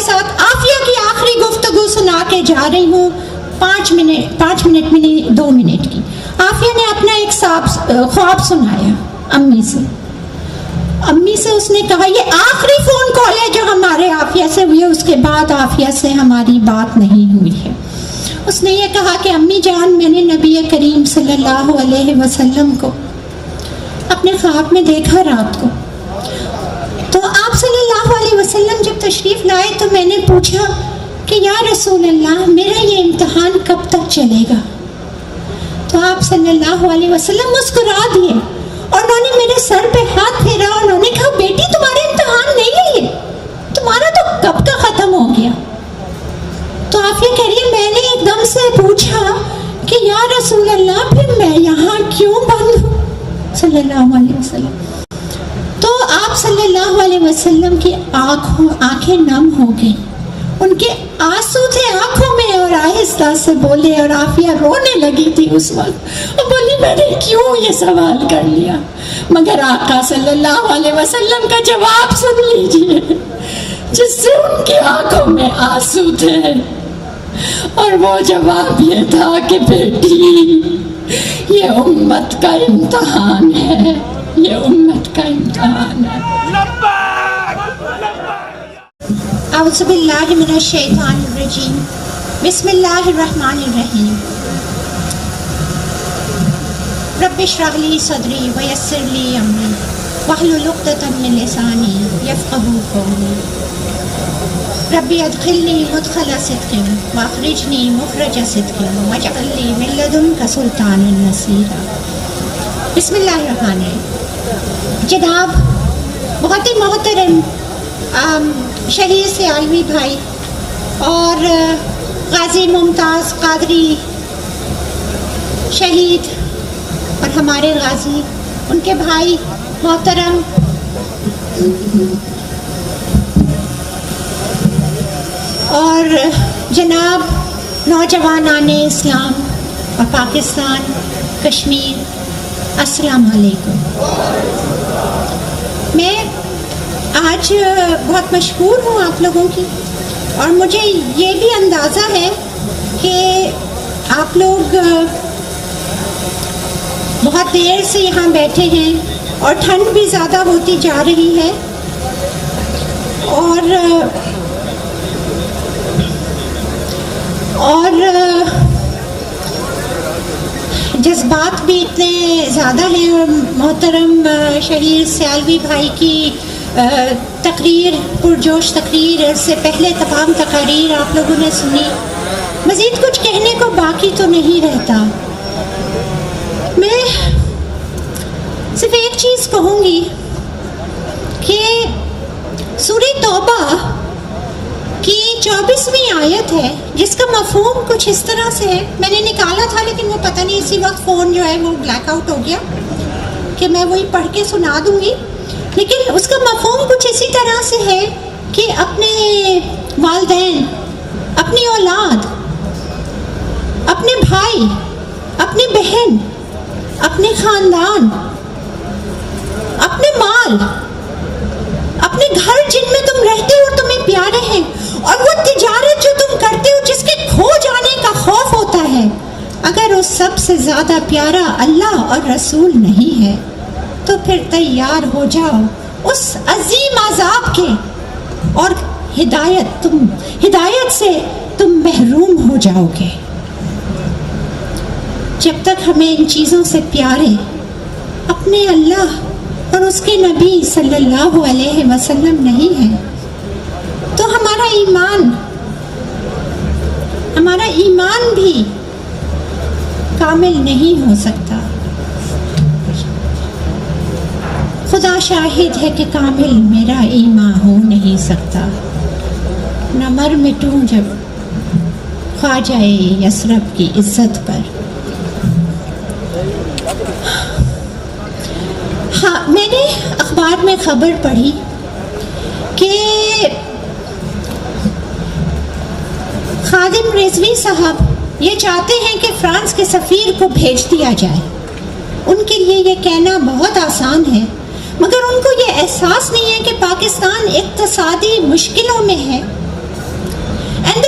ساتھ عافیہ کی آخری گفتگو سنا کے جا رہی ہوں، 5 منٹ میں نہیں 2 منٹ کی۔ عافیہ نے اپنا ایک خواب سنایا امی سے اس نے کہا یہ آخری فون کال ہے جو ہمارے عافیہ سے ہوئی ہے، اس کے بعد عافیہ سے ہماری بات نہیں ہوئی ہے۔ اس نے یہ کہا کہ امی جان، میں نے نبی کریم صلی اللہ علیہ وسلم کو اپنے خواب میں دیکھا رات کو، تو آپ صلی اللہ علیہ وسلم جب تشریف لائے تو میں نے پوچھا کہ یا رسول اللہ میرا یہ امتحان کب تک چلے گا؟ تو آپ صلی اللہ علیہ وسلم مسکرا دیے اور انہوں نے میرے سر پہ ہاتھ پھیرا اور انہوں نے کہا بیٹی تمہارے امتحان نہیں ہے، تمہارا تو کب کا ختم ہو گیا۔ تو عافیہ کہہ رہی ہے میں نے ایک دم سے پوچھا کہ یا رسول اللہ پھر میں یہاں کیوں بند ہوں صلی اللہ علیہ وسلم؟ تو آپ صلی اللہ علیہ وسلم کی آنکھیں نم ہو گئی، ان کے آنسو تھے آنکھوں میں اور آہستہ سے بولے، اور عافیہ رونے لگی تھی اس وقت اور بولی میں نے کیوں یہ سوال کر لیا، مگر آقا صلی اللہ علیہ وسلم کا جواب سن لیجئے جس سے ان کی آنکھوں میں آنسو تھے، اور وہ جواب یہ تھا کہ بیٹی یہ امت کا امتحان ہے، یہ امت کا امتحان ہے۔ اعوذ باللہ من الشیطان الرجیم، بسم اللہ الرحمن الرحیم۔ رب اشرح لی صدری ویسر لی امری واحلل عقدۃ من لسانی یفقہوا قولی۔ ربی ادخلنی مدخل صدق واخرجنی مخرج صدق واجعل لی من لدنک سلطانا نصیرا۔ بسم اللہ الرحمن الرحیم۔ جناب بہت ہی محترم شہید سیالوی بھائی اور غازی ممتاز قادری شہید اور ہمارے غازی، ان کے بھائی محترم اور جناب نوجوانان اسلام اور پاکستان کشمیر، السلام علیکم۔ میں آج بہت مشہور ہوں آپ لوگوں کی، اور مجھے یہ بھی اندازہ ہے کہ آپ لوگ بہت دیر سے یہاں بیٹھے ہیں اور ٹھنڈ بھی زیادہ ہوتی جا رہی ہے، اور جذبات بھی اتنے زیادہ ہیں، اور محترم شہید سیالوی بھائی کی تقریر، پرجوش تقریر سے پہلے تمام تقاریر آپ لوگوں نے سنی، مزید کچھ کہنے کو باقی تو نہیں رہتا۔ میں صرف ایک چیز کہوں گی کہ سورہ توبہ کی 24ویں آیت ہے جس کا مفہوم کچھ اس طرح سے ہے، میں نے نکالا تھا لیکن وہ پتہ نہیں اسی وقت فون جو ہے وہ بلیک آؤٹ ہو گیا کہ میں وہی پڑھ کے سنا دوں گی، لیکن اس کا مفہوم کچھ اسی طرح سے ہے کہ اپنے والدین، اپنی اولاد، اپنے بھائی، اپنی بہن، اپنے خاندان، اپنے مال، اپنے گھر جن میں تم رہتے ہو اور تمہیں پیارے ہیں، اور وہ تجارت جو تم کرتے ہو جس کے کھو جانے کا خوف ہوتا ہے، اگر اس سب سے زیادہ پیارا اللہ اور رسول نہیں ہے تو پھر تیار ہو جاؤ اس عظیم عذاب کے، اور ہدایت سے تم محروم ہو جاؤ گے۔ جب تک ہمیں ان چیزوں سے پیارے اپنے اللہ اور اس کے نبی صلی اللہ علیہ وسلم نہیں ہے تو ہمارا ایمان بھی کامل نہیں ہو سکتا۔ خدا شاہد ہے کہ کامل میرا ایمان ہو نہیں سکتا، نہ مر مٹوں جب خواجہ یثرب کی عزت پر۔ ہاں، میں نے اخبار میں خبر پڑھی کہ خادم رضوی صاحب یہ چاہتے ہیں کہ فرانس کے سفیر کو بھیج دیا جائے۔ ان کے لیے یہ کہنا بہت آسان ہے، مگر ان کو یہ احساس نہیں ہے کہ پاکستان اقتصادی مشکلوں میں ہے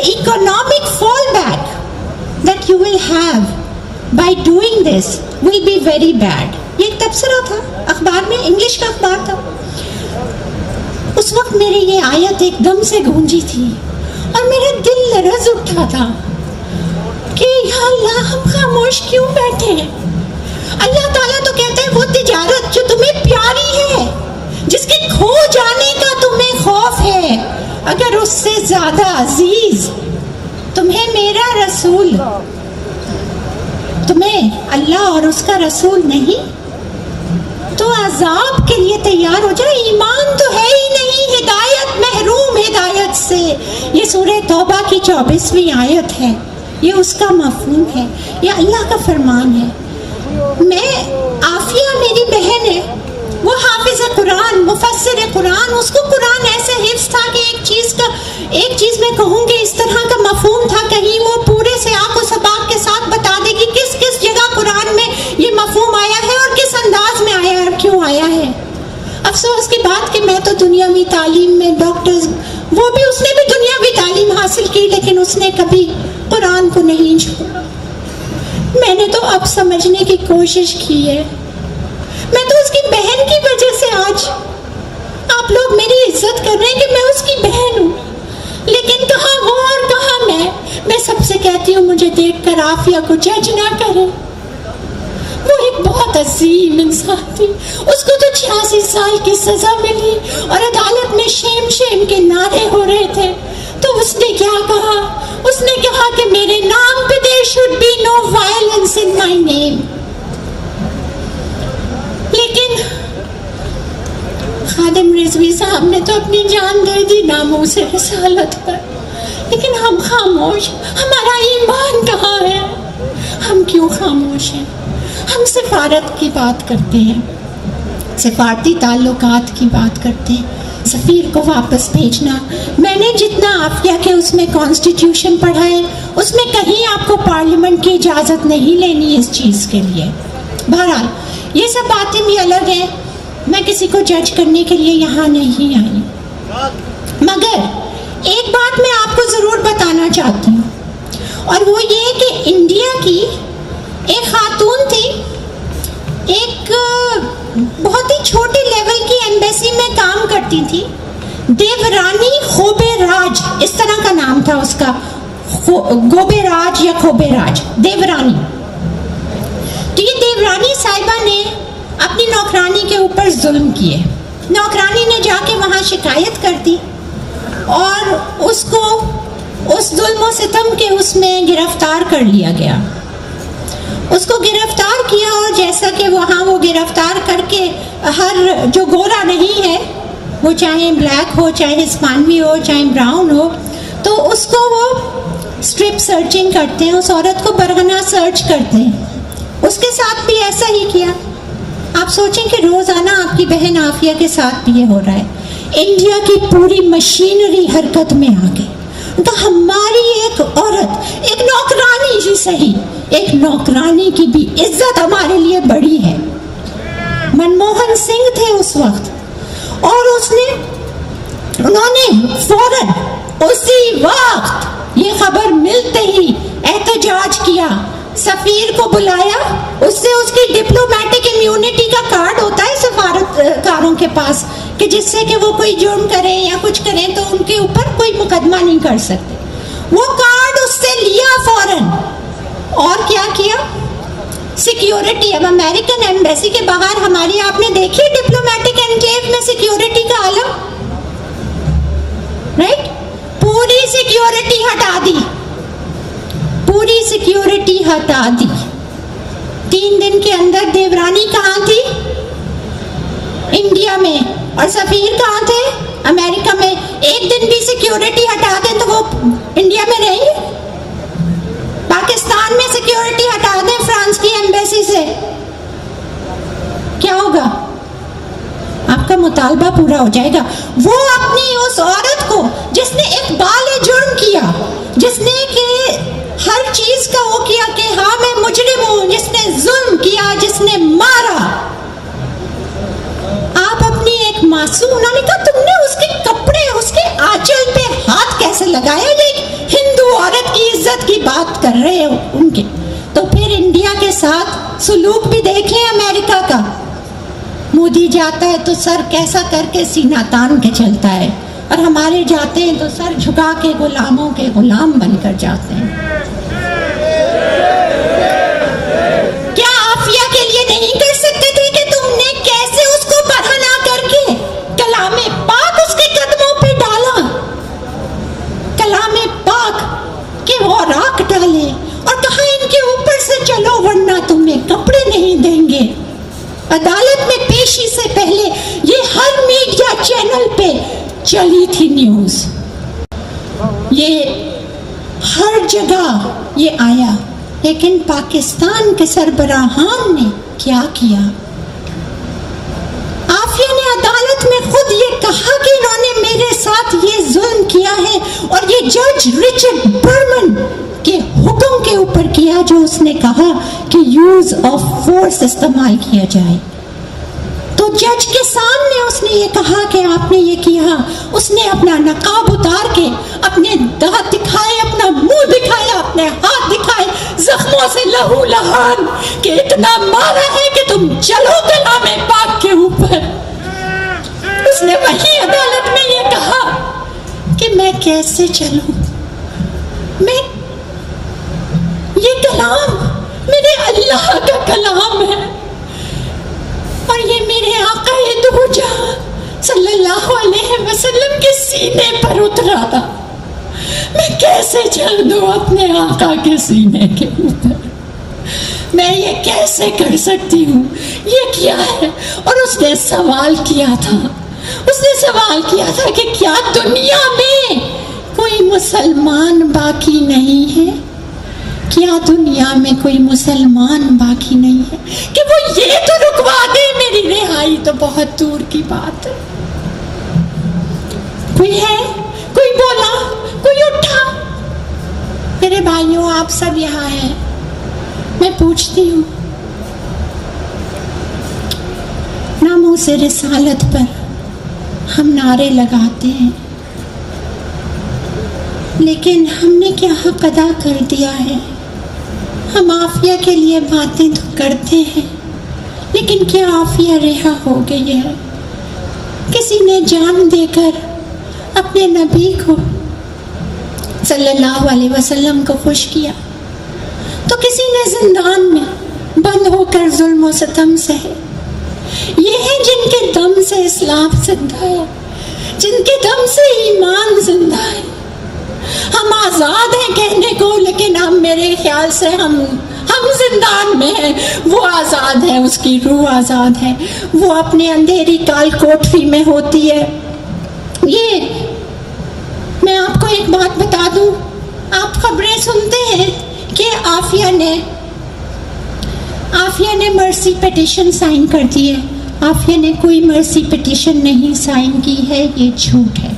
economic fallback that you will have by doing this will be very bad. یہ ایک تبصرہ تھا اخبار میں, انگلش کا اخبار تھا. اس وقت میرے یہ آیت ایک دم سے گونجی تھی اور میرا دل لرز اٹھا تھا کہ یا اللہ ہم خاموش کیوں بیٹھے ہیں. اللہ تعالیٰ تو کہتا ہے وہ تجارت جو تمہیں پیاری ہے, جس کے کھو جانے کا تمہیں خوف ہے, اگر اس سے زیادہ عزیز تمہیں میرا رسول, تمہیں اللہ اور اس کا رسول نہیں, تو عذاب کے لیے تیار ہو جائے. ایمان تو ہے ہی نہیں, ہدایت, محروم ہدایت سے. یہ سورہ توبہ کی 24ویں آیت ہے, یہ اس کا مفہوم ہے, یہ اللہ کا فرمان ہے. میں عافیہ میری بہن ہے, وہ حافظ قرآن, مفسر قرآن, اس کو قرآن ایسے حفظ تھا کہ ایک چیز میں کہوں کہ اس طرح کا مفہوم تھا, کہیں وہ پورے سے آنکھ و سباق کے ساتھ بتا دے کہ کس کس جگہ قرآن میں یہ مفہوم آیا ہے اور کس انداز میں آیا ہے اور کیوں آیا ہے. افسوس کی بات کہ میں تو دنیاوی تعلیم میں, ڈاکٹرز, وہ بھی اس نے بھی دنیاوی تعلیم حاصل کی, لیکن اس نے کبھی قرآن کو نہیں چھوڑا. میں نے تو اب سمجھنے کی کوشش کی ہے. میں تو اس کی بہن کی وجہ سے آج آپ لوگ میری عزت کر رہے ہیں کہ میں اس کی بہن ہوں, لیکن کہاں وہ اور کہاں میں سب سے کہتی ہوں مجھے دیکھ کر عافیہ کو جج نہ کریں. وہ ایک بہت عظیم انسان تھی, اس کو تو 86 سال کی سزا ملی اور عدالت میں شیم شیم کے نعرے ہو رہے تھے. تو اس نے کیا کہا؟ اس نے کہا کہ میرے نام پہ there should be no violence in my name. لیکن خادم رضوی صاحب نے تو اپنی جان دے دی ناموس رسالت پر, لیکن ہم خاموش. ہمارا ایمان کہاں ہے؟ ہم کیوں خاموش ہیں؟ ہم سفارت کی بات کرتے ہیں, سفارتی تعلقات کی بات کرتے ہیں, سفیر کو واپس بھیجنا. میں نے جتنا عافیہ کے اس میں کانسٹیٹیوشن پڑھا ہے, اس میں کہیں آپ کو پارلیمنٹ کی اجازت نہیں لینی اس چیز کے لیے. بہرحال یہ سب باتیں بھی الگ ہیں, میں کسی کو جج کرنے کے لیے یہاں نہیں آئی. مگر ایک بات میں آپ کو ضرور بتانا چاہتی ہوں, اور وہ یہ کہ انڈیا کی ایک خاتون تھی, ایک بہت ہی چھوٹے لیول کی ایمبیسی میں کام کرتی تھی, دیورانی خوبے راج, اس طرح کا نام تھا اس کا, گوبے راج یا کھوبے راج, دیورانی. تو یہ دیورانی صاحبہ نے اپنی نوکرانی کے اوپر ظلم کیے. نوکرانی نے جا کے وہاں شکایت کر دی اور اس کو اس ظلم و ستم کے اس میں گرفتار کر لیا گیا. اس کو گرفتار کیا, اور جیسا کہ وہاں وہ گرفتار کر کے ہر جو گورا نہیں ہے, وہ چاہے بلیک ہو, چاہے ہسپانوی ہو, چاہے براؤن ہو, تو اس کو وہ اسٹرپ سرچنگ کرتے ہیں, اس عورت کو برہنہ سرچ کرتے ہیں. اس کے ساتھ بھی ایسا ہی کیا. آپ سوچیں کہ روزانہ آپ کی بہن عافیہ کے ساتھ بھی یہ ہو رہا ہے. انڈیا کی پوری مشینری حرکت میں آ گئی. تو ہماری ایک عورت, ایک نوکرانی ہی صحیح, ایک نوکرانی کی بھی عزت ہمارے لیے بڑی ہے. منموہن سنگھ تھے اس وقت, اور انہوں نے فوراً اسی وقت یہ خبر ملتے ہی احتجاج کیا, سفیر کو بلایا, اس سے اس کی ڈپلومیٹک امیونٹی کا کارڈ ہوتا ہے سفارتکاروں کے پاس, کہ جس سے کہ وہ کوئی جرم کریں یا کچھ کریں تو ان کے اوپر کوئی مقدمہ نہیں کر سکتے. وہ کارڈ اس سے لیا فوراً, اور کیا کیا؟ سیکیورٹی. اب امریکن ایمبیسی کے باہر ہماری آپ نے دیکھی ڈپلومیٹک انکلیو میں سیکیورٹی کا عالم, رائٹ؟ پوری سیکیورٹی ہٹا دی, پوری سیکیورٹی ہٹا دی. 3 دن کے اندر دیورانی کہاں تھی؟ انڈیا میں. اور سفیر کہاں تھے؟ امریکہ میں. 1 دن بھی سیکیورٹی ہٹا دیں تو وہ انڈیا میں رہیں گے؟ پاکستان میں سیکیورٹی ہٹا دیں فرانس کی ایمبیسی سے, کیا ہوگا؟ آپ کا مطالبہ پورا ہو جائے گا. وہ اپنی اس عورت کو جس نے اقبال جرم کیا, جس نے کہ ہر چیز کا وہ کیا کہ ہاں میں مجرم ہوں, جس نے ظلم کیا, جس نے مارا, آپ اپنی ایک معصوم, انہوں نے کہا تم نے اس کے کپڑے, اس کے آنچل پہ ہاتھ کیسے لگایا؟ یہ ایک ہندو عدالت کی بات کر رہے ہو ان کے، تو پھر انڈیا کے ساتھ سلوک بھی دیکھ لیں امریکہ کا. مودی جاتا ہے تو سر کیسا کر کے سینہ تان کے چلتا ہے، اور ہمارے جاتے ہیں تو سر جھکا کے غلاموں کے غلام بن کر جاتے ہیں. کیا عافیہ کے لیے نہیں کر سکتے تھے کہ تم نے کیسے اس کو بڑھنا کر کے کلام پاک اس کے قدموں پہ ڈالا، کلام پاک کہ وہ راکھ ڈالے اور کہا ان کے اوپر سے چلو ورنہ تمہیں کپڑے نہیں دیں گے. عدالت میں پیشی سے پہلے یہ ہر میڈیا چینل پہ چلی تھی نیوز، یہ ہر جگہ یہ آیا. لیکن پاکستان کے سربراہان نے کیا کیا؟ عافیہ نے عدالت میں خود یہ کہا کہ انہوں نے میرے ساتھ یہ ظلم کیا ہے، اور یہ جج رچرڈ برمن کے حکم کے اوپر کیا جو اس نے کہا کہ یوز آف فورس استعمال کیا جائے. تو جج کے سامنے اس نے یہ کہا کہ آپ نے یہ کیا. اس نے اپنا نقاب اتار کے اپنے دانت دکھائے، اپنا منہ دکھایا، اپنے ہاتھ دکھائے، زخموں سے لہو لہان کہ اتنا مارا ہے کہ تم چلو کلام پاک کے اوپر. اس نے وہی عدالت میں یہ کہا کہ میں کیسے چلوں، میں یہ کلام میرے اللہ کا کلام ہے اور یہ میرے آقا دو جہاں صلی اللہ علیہ وسلم کے سینے پر اترا تھا. میں کیسے چل دوں اپنے آقا کے سینے کے اوپر؟ میں یہ کیسے کر سکتی ہوں؟ یہ کیا ہے؟ اور اس نے سوال کیا تھا، اس نے سوال کیا تھا کہ کیا دنیا میں کوئی مسلمان باقی نہیں ہے؟ کیا دنیا میں کوئی مسلمان باقی نہیں ہے کہ وہ یہ تو رکوا دے میری رہائی؟ تو بہت دور کی بات ہے. کوئی ہے؟ کوئی بولا؟ کوئی اٹھا؟ میرے بھائیوں، آپ سب یہاں ہیں، میں پوچھتی ہوں، ناموس رسالت پر ہم نعرے لگاتے ہیں، لیکن ہم نے کیا حق ادا کر دیا ہے؟ ہم عافیہ کے لیے باتیں تو کرتے ہیں، لیکن کیا عافیہ رہا ہو گئی ہے؟ کسی نے جان دے کر اپنے نبی کو صلی اللہ علیہ وسلم کو خوش کیا، تو کسی نے زندان میں بند ہو کر ظلم و ستم سہے. یہ ہیں جن کے دم سے اسلام زندہ ہے، جن کے دم سے ایمان زندہ ہے. ہم آزاد ہیں کہنے کو، لیکن ہم میرے خیال سے ہم زندان میں ہیں. وہ آزاد ہے، اس کی روح آزاد ہے، وہ اپنے اندھیری کال کوٹری میں ہوتی ہے. یہ میں آپ کو ایک بات بتا دوں، آپ خبریں سنتے ہیں کہ عافیہ نے مرسی پیٹیشن سائن کر دی ہے. عافیہ نے کوئی مرسی پیٹیشن نہیں سائن کی ہے، یہ جھوٹ ہے.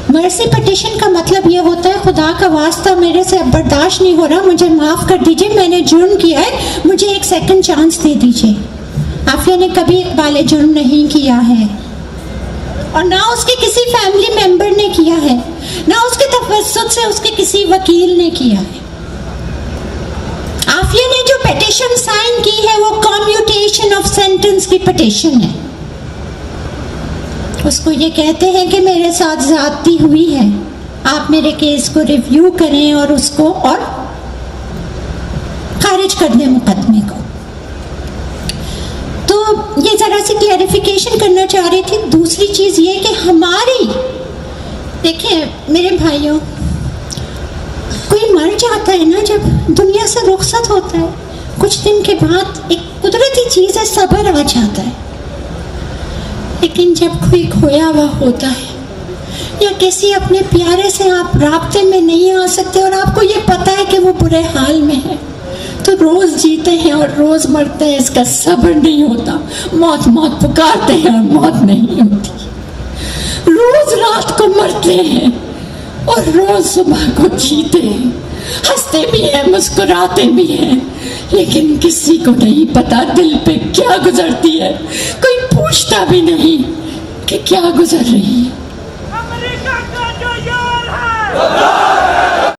مرسی پیٹیشن کا مطلب یہ ہوتا ہے خدا کا واسطہ میرے سے اب برداشت نہیں ہو رہا، مجھے معاف کر دیجئے، میں نے جرم کیا ہے، مجھے ایک سیکنڈ چانس دے دیجئے. عافیہ نے کبھی اقبال جرم نہیں کیا ہے، اور نہ اس کے کسی فیملی ممبر نے کیا ہے، نہ اس کے توسط سے اس کے کسی وکیل نے کیا ہے. عافیہ نے جو پیٹیشن سائن کی ہے وہ کمیوٹیشن آف سینٹنس کی پیٹیشن ہے. اس کو یہ کہتے ہیں کہ میرے ساتھ زیادتی ہوئی ہے، آپ میرے کیس کو ریویو کریں اور اس کو اور خارج کر دیں مقدمے کو. تو یہ ذرا سی کلیریفیکیشن کرنا چاہ رہی تھی. دوسری چیز یہ کہ ہماری، دیکھیں میرے بھائیوں، کوئی مر جاتا ہے نا، جب دنیا سے رخصت ہوتا ہے کچھ دن کے بعد ایک قدرتی چیز ہے، صبر آ جاتا ہے. لیکن جب کوئی کھویا ہوا ہوتا ہے یا کسی اپنے پیارے سے آپ رابطے میں نہیں آ سکتے اور آپ کو یہ پتا ہے کہ وہ برے حال میں ہے، تو روز جیتے ہیں اور روز مرتے ہیں، اس کا صبر نہیں ہوتا. موت موت پکارتے ہیں اور موت نہیں ہوتی. روز رات کو مرتے ہیں اور روز صبح کو جیتے ہیں، ہنستے بھی ہیں، مسکراتے بھی ہیں، لیکن کسی کو نہیں پتا دل پہ کیا گزرتی ہے. کوئی پوچھتا بھی نہیں کہ کیا گزر رہی ہے.